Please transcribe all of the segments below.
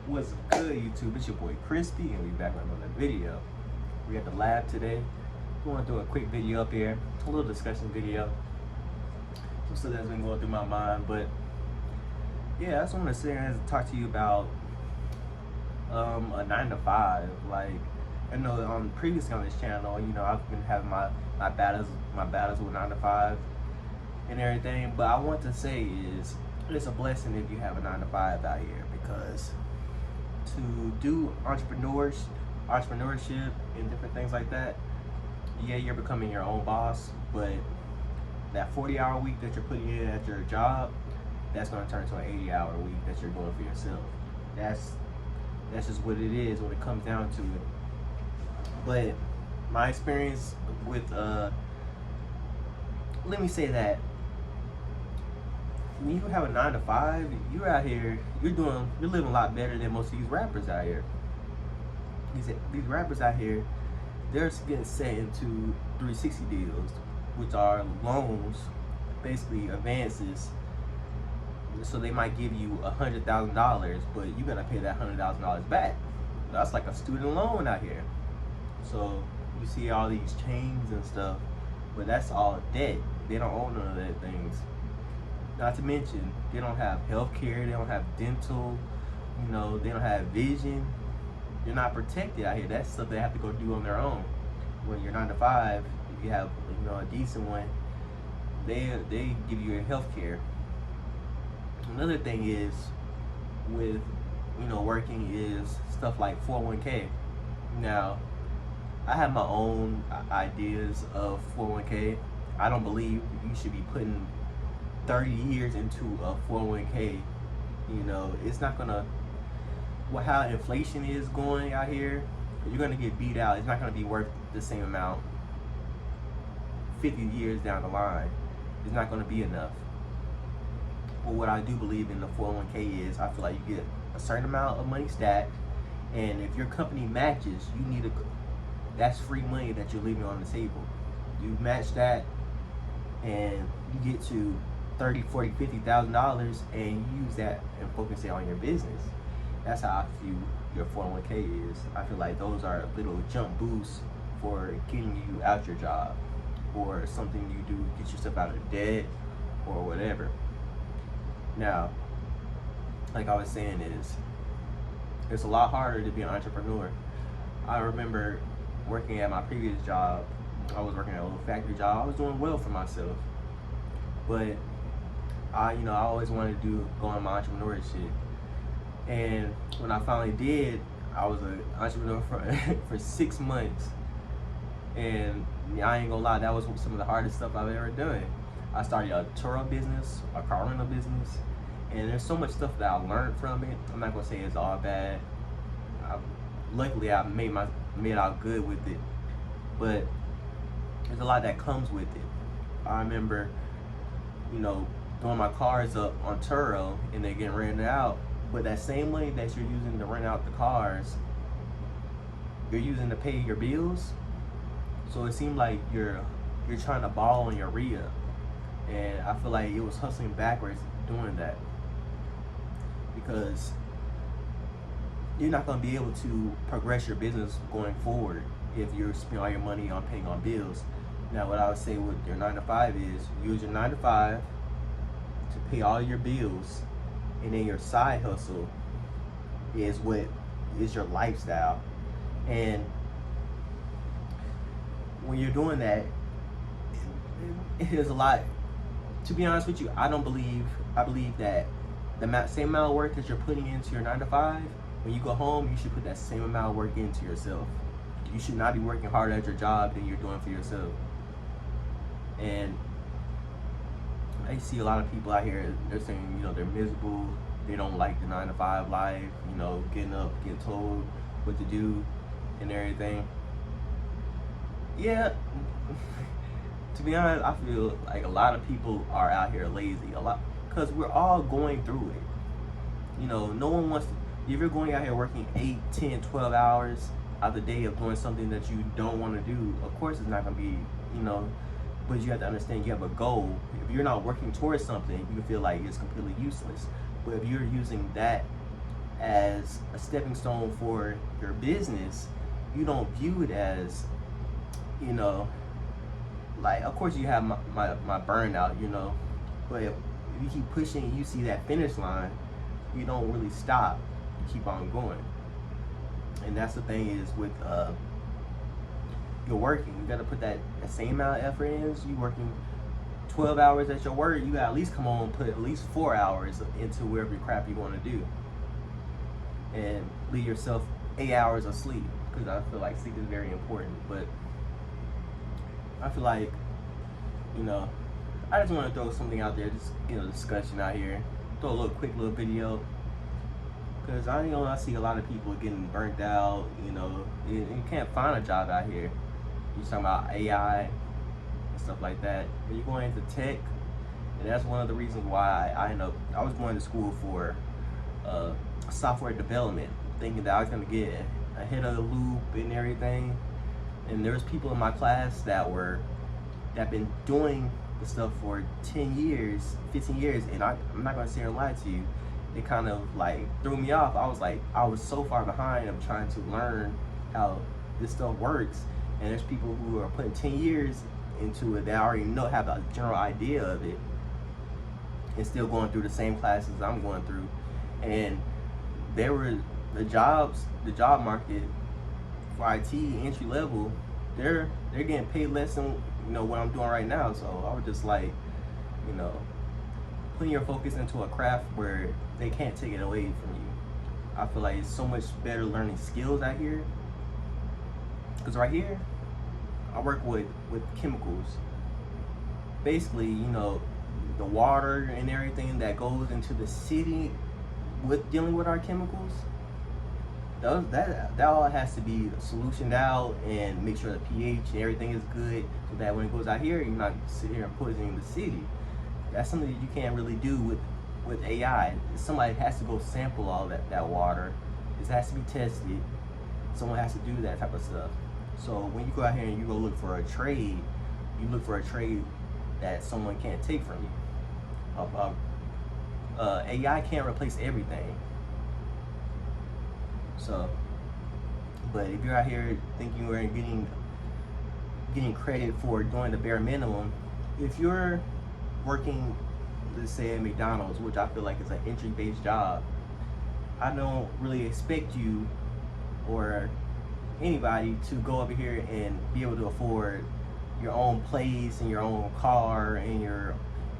What's good, YouTube? It's your boy Crispy, and we back with another video. We at the lab today. Going to do a quick video up here, a little discussion video. Some stuff that's been going through my mind, but yeah, I just want to sit here and talk to you about a 9 to 5. Like, I know previously on this channel, I've been having my battles with 9 to 5 and everything. But I want to say is it's a blessing if you have a 9 to 5 out here, because to do entrepreneurship and different things like that, yeah, you're becoming your own boss, but that 40-hour week that you're putting in at your job, that's going to turn into an 80-hour week that you're doing for yourself. That's just what it is when it comes down to it. But my experience with let me say that when you have a 9 to 5, you're out here, you're living a lot better than most of these rappers out here. These rappers out here, they're getting set into 360 deals, which are loans, basically advances. So they might give you $100,000, but you gotta pay that $100,000 back. That's like a student loan out here. So you see all these chains and stuff, but that's all debt. They don't own none of that things. Not to mention, they don't have health care, they don't have dental, they don't have vision. You're not protected out here. That's stuff they have to go do on their own. When you're 9 to 5, if you have a decent one, they give you your health care. Another thing is with working is stuff like 401k. Now, I have my own ideas of 401k. I don't believe you should be putting 30 years into a 401k. It's not gonna, how inflation is going out here, you're gonna get beat out. It's not gonna be worth the same amount 50 years down the line. It's not gonna be enough. But what I do believe in the 401k is, I feel like you get a certain amount of money stacked, and if your company matches, that's free money that you're leaving on the table. You match that, and you get to $30,000, $40,000, $50,000, and you use that and focus it on your business. That's how I feel your 401k is. I feel like those are little jump boosts for getting you out your job, or something you do to get yourself out of debt or whatever. Now, like I was saying, it's a lot harder to be an entrepreneur. I remember working at my previous job. I was working at a little factory job. I was doing well for myself, but I always wanted to go on my entrepreneurship. And when I finally did, I was an entrepreneur for 6 months. And I ain't gonna lie, that was some of the hardest stuff I've ever done. I started a Turo business, a car rental business, and there's so much stuff that I learned from it. I'm not gonna say it's all bad. Luckily, I made out good with it, but there's a lot that comes with it. I remember, throwing my cars up on Turo and they getting rented out, but that same money that you're using to rent out the cars, you're using to pay your bills. So it seemed like you're trying to ball on your re-up, and I feel like it was hustling backwards doing that, because you're not going to be able to progress your business going forward if you're spending all your money on paying on bills. Now, what I would say with your 9 to 5 is use your 9 to 5 to pay all your bills, and then your side hustle is what is your lifestyle. And when you're doing that, it is a lot. To be honest with you, I believe that the same amount of work that you're putting into your 9 to 5, when you go home, you should put that same amount of work into yourself. You should not be working harder at your job than you're doing for yourself. And I see a lot of people out here, they're saying, they're miserable, they don't like the 9 to 5 life, getting up, getting told what to do and everything. Yeah, to be honest, I feel like a lot of people are out here lazy, because we're all going through it. No one wants to, if you're going out here working 8, 10, 12 hours out of the day of doing something that you don't want to do, of course it's not going to be, but you have to understand you have a goal. If you're not working towards something, you feel like it's completely useless. But if you're using that as a stepping stone for your business, you don't view it as, you know, like, of course you have my burnout, you know, but if you keep pushing, you see that finish line, you don't really stop, you keep on going. And that's the thing is with you're working, you got to put that same amount of effort in. So you working 12 hours at your work, you got to at least come on and put at least 4 hours into whatever crap you want to do, and leave yourself 8 hours of sleep, because I feel like sleep is very important. But I feel like, you know, I just want to throw something out there, just, you know, discussion out here, throw a little quick little video, because I see a lot of people getting burnt out. You know, you can't find a job out here. You're talking about AI and stuff like that. When you're going into tech, and that's one of the reasons why I was going to school for software development, thinking that I was going to get ahead of the loop and everything. And there's people in my class that been doing the stuff for 10 years, 15 years, and I'm not going to sit here and lie to you. It kind of like threw me off. I was so far behind of trying to learn how this stuff works. And there's people who are putting 10 years into it that already have a general idea of it, and still going through the same classes I'm going through. And the job market for IT entry level, they're getting paid less than, you know, what I'm doing right now. So I was just like, you know, putting your focus into a craft where they can't take it away from you. I feel like it's so much better learning skills out here, because right here I work with chemicals. Basically, you know, the water and everything that goes into the city with dealing with our chemicals, that all has to be solutioned out, and make sure the pH and everything is good, so that when it goes out here, you're not sitting here and poisoning the city. That's something that you can't really do with AI. Somebody has to go sample all that water. It has to be tested. Someone has to do that type of stuff. So when you go out here and you go look for a trade, you look for a trade that someone can't take from you. AI can't replace everything. So, but if you're out here thinking you're getting credit for doing the bare minimum, if you're working, let's say at McDonald's, which I feel like is an entry-based job, I don't really expect you or anybody to go over here and be able to afford your own place and your own car and your,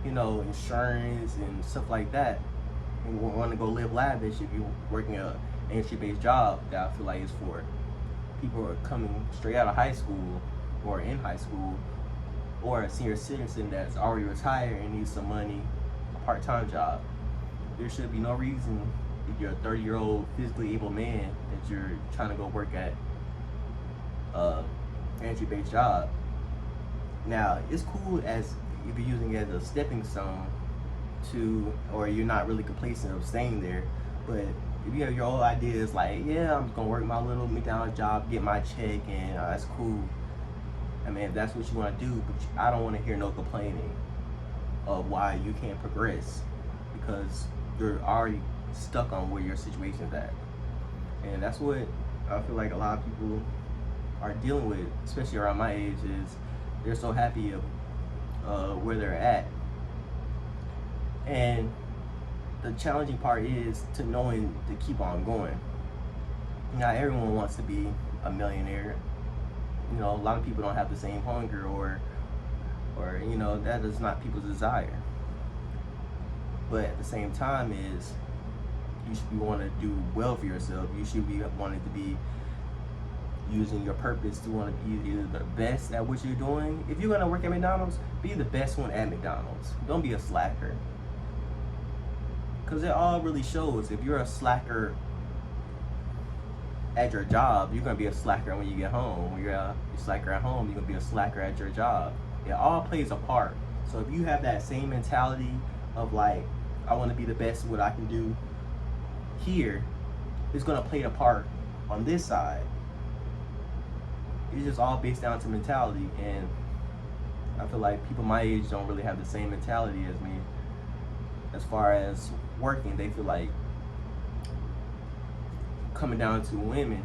you know, insurance and stuff like that, and want to go live lavish if you're working an entry-based job that I feel like is for people who are coming straight out of high school or in high school, or a senior citizen that's already retired and needs some money, a part-time job. There should be no reason, if you're a 30-year-old physically able man, that you're trying to go work at entry-based job. Now, it's cool as if you're using it as a stepping stone to, or you're not really complacent of staying there. But if you have your own ideas, like, yeah, I'm just gonna work my little McDonald's job, get my check, and that's cool. I mean, if that's what you want to do, but I don't want to hear no complaining of why you can't progress, because you're already stuck on where your situation's at. And that's what I feel like a lot of people are dealing with, especially around my age, is they're so happy of where they're at. And the challenging part is to knowing to keep on going. Not everyone wants to be a millionaire. You know, a lot of people don't have the same hunger, or you know, that is not people's desire. But at the same time is, you should be wanting to do well for yourself. You should be wanting to be using your purpose to want to be either the best at what you're doing. If you're gonna work at McDonald's, be the best one at McDonald's. Don't be a slacker. Because it all really shows. If you're a slacker at your job, you're gonna be a slacker when you get home. When you're a slacker at home, you're gonna be a slacker at your job. It all plays a part. So if you have that same mentality of like, I want to be the best at what I can do here, it's gonna play a part on this side. It's just all based down to mentality, and I feel like people my age don't really have the same mentality as me. As far as working, they feel like coming down to women,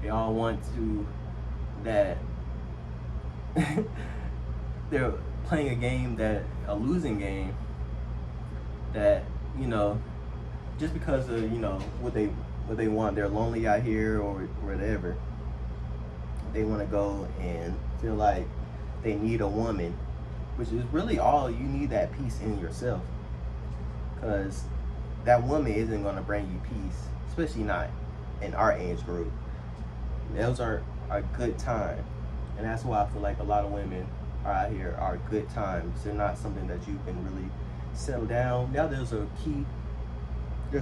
they all want to that they're playing a game, that a losing game, that, you know, just because of, you know, what they want, they're lonely out here or whatever, they want to go and feel like they need a woman, which is really all you need, that peace in yourself, because that woman isn't going to bring you peace, especially not in our age group. Those are a good time, and that's why I feel like a lot of women are out here are good times. They're not something that you can really settle down. Now there's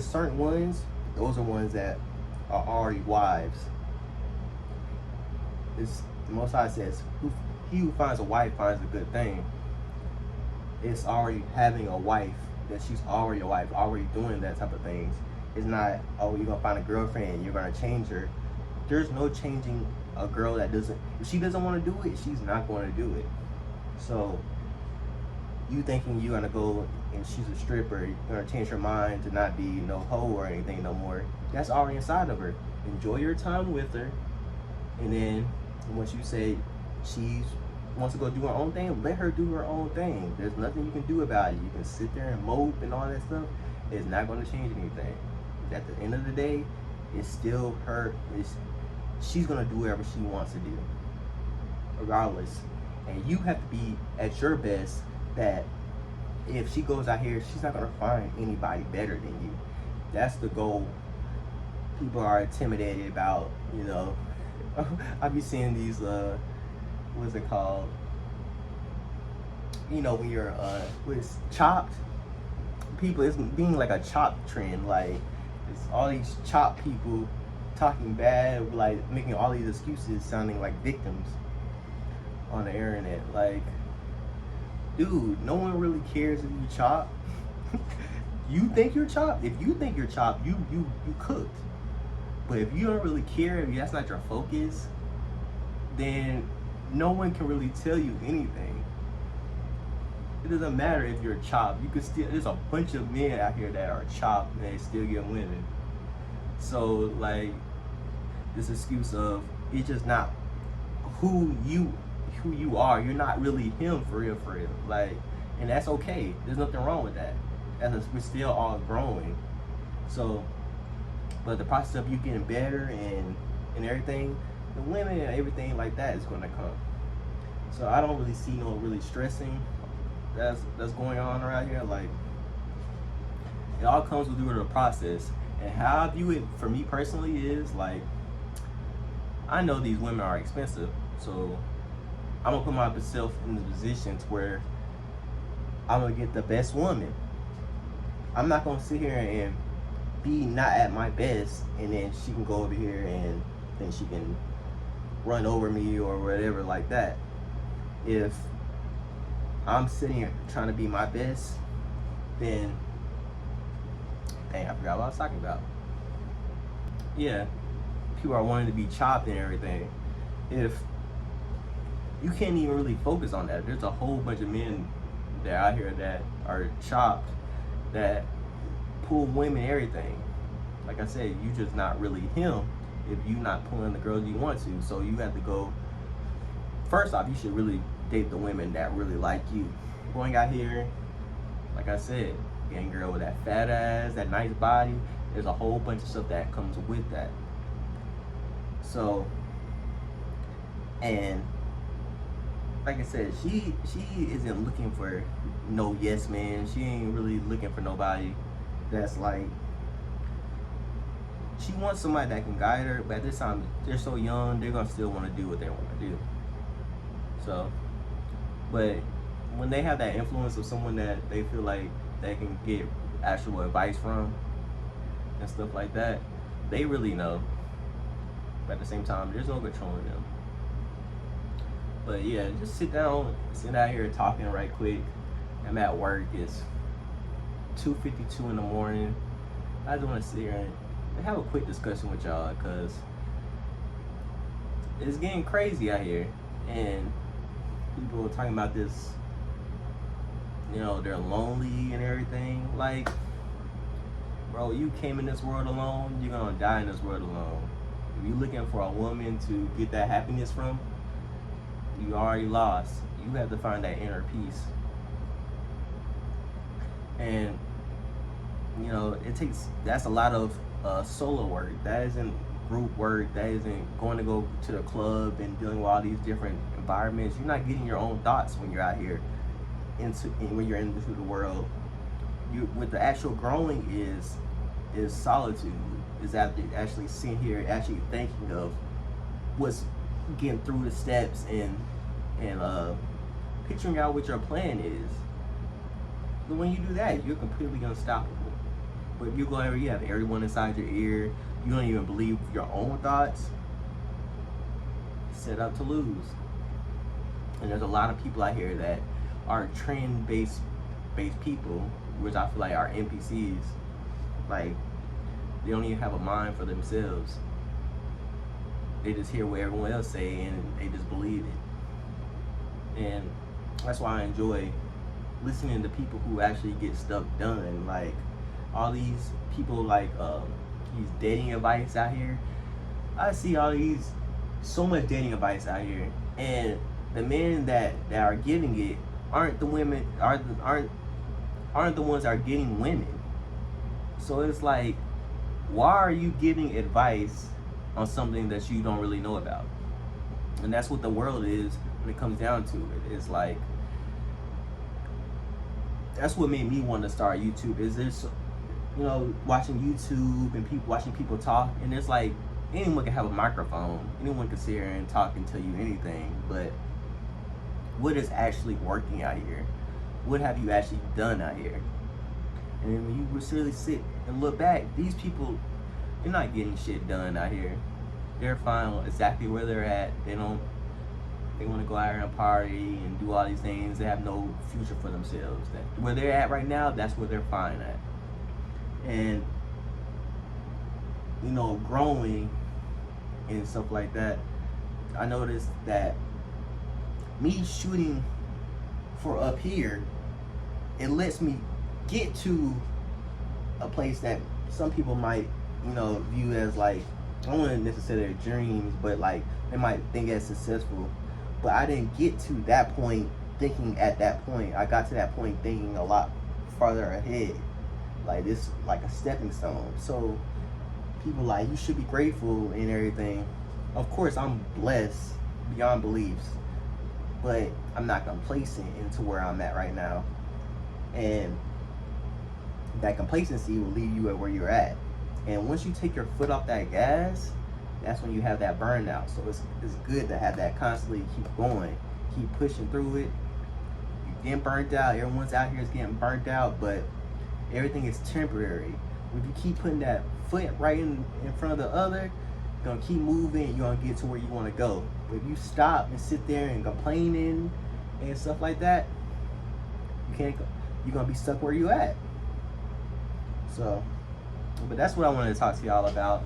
certain ones, those are ones that are already wives. It's the Most High says, he who finds a wife finds a good thing. It's already having a wife, that she's already a wife, already doing that type of things. It's not, oh, you're gonna find a girlfriend and you're gonna change her. There's no changing a girl that doesn't, if she doesn't want to do it, she's not going to do it. So you thinking you're gonna go and she's a stripper, you're gonna change her mind to not be no hoe or anything no more, that's already inside of her. Enjoy your time with her, and then once you say she wants to go do her own thing, let her do her own thing. There's nothing you can do about it. You can sit there and mope and all that stuff. It's not going to change anything. At the end of the day, it's still her. She's going to do whatever she wants to do, regardless. And you have to be at your best, that if she goes out here, she's not going to find anybody better than you. That's the goal. People are intimidated about, you know, I be seeing these, what's it called? You know, when you're, with Chopped, people, it's being like a Chopped trend. Like, it's all these Chopped people talking bad, like making all these excuses, sounding like victims on the internet. Like, dude, no one really cares if you Chopped. You think you're Chopped? If you think you're Chopped, you cooked. But if you don't really care, if that's not your focus, then no one can really tell you anything. It doesn't matter if you're Chopped. You can still, there's a bunch of men out here that are Chopped and they still get women. So like, this excuse of it's just not who you are. You're not really him for real. Like, and that's okay. There's nothing wrong with that. We're still all growing. So, but the process of you getting better and everything, the women and everything like that is going to come. So I don't really see no really stressing that's going on around here. Like, it all comes with the process. And how I view it for me personally is like, I know these women are expensive, so I'm gonna put myself in the positions where I'm gonna get the best woman. I'm not gonna sit here and be not at my best, and then she can go over here and then she can run over me or whatever like that. If I'm sitting here trying to be my best, then dang, I forgot what I was talking about. Yeah, people are wanting to be Chopped and everything. If you can't even really focus on that, there's a whole bunch of men that out here that are Chopped, that pull women and everything. Like I said, you just not really him if you not pulling the girls you want to. So you have to go, first off, you should really date the women that really like you. Going out here, like I said, getting a girl with that fat ass, that nice body, there's a whole bunch of stuff that comes with that. So, and like I said, she isn't looking for no yes man. She ain't really looking for nobody that's like, she wants somebody that can guide her, but at this time they're so young, they're gonna still want to do what they want to do. So, but when they have that influence of someone that they feel like they can get actual advice from and stuff like that, they really know. But at the same time, there's no controlling them. But yeah, just sit out here talking right quick. I'm at work. It's 2:52 in the morning. I just want to sit here and have a quick discussion with y'all, because it's getting crazy out here, and people are talking about this, you know, they're lonely and everything. Like, bro, you came in this world alone, you're gonna die in this world alone. If you're looking for a woman to get that happiness from, you already lost. You have to find that inner peace. And you know, that's a lot of solo work. That isn't group work. That isn't going to go to the club and dealing with all these different environments. You're not getting your own thoughts when you're out here when you're into the world. What the actual growing is solitude. Is actually sitting here, actually thinking of what's getting through the steps and picturing out what your plan is. But when you do that, you're completely unstoppable. But if you go you have everyone inside your ear, you don't even believe your own thoughts, set up to lose. And there's a lot of people out here that are trend-based people, which I feel like are NPCs. Like, they don't even have a mind for themselves. They just hear what everyone else say and they just believe it. And that's why I enjoy listening to people who actually get stuff done. Like all these people, like these dating advice out here. I see so much dating advice out here, and the men that are giving it aren't the women, aren't the ones that are getting women. So it's like, why are you giving advice on something that you don't really know about? And that's what the world is when it comes down to it. It's like, that's what made me want to start YouTube. Is this, you know, watching YouTube and watching people talk, and it's like anyone can have a microphone, anyone can sit here and talk and tell you anything, but what is actually working out here? What have you actually done out here? And then when you really sit and look back, these people, they're not getting shit done out here. They're fine exactly where they're at. They want to go out here and party and do all these things. They have no future for themselves. Where they're at right now, that's where they're fine at. And, you know, growing and stuff like that, I noticed that me shooting for up here, it lets me get to a place that some people might, you know, view as like, I don't want to necessarily dreams, but like they might think as successful. But I didn't get to that point thinking at that point. I got to that point thinking a lot farther ahead. Like this, like a stepping stone. So people like, you should be grateful and everything. Of course, I'm blessed beyond beliefs, but I'm not complacent into where I'm at right now. And that complacency will leave you at where you're at. And once you take your foot off that gas, that's when you have that burnout. So it's good to have that constantly keep going, keep pushing through it. You're getting burnt out. Everyone's out here is getting burnt out, but everything is temporary. If you keep putting that foot right in front of the other, you're gonna keep moving. You're gonna get to where you want to go. But if you stop and sit there and complaining and stuff like that, you're gonna be stuck where you at. So, but that's what I wanted to talk to y'all about.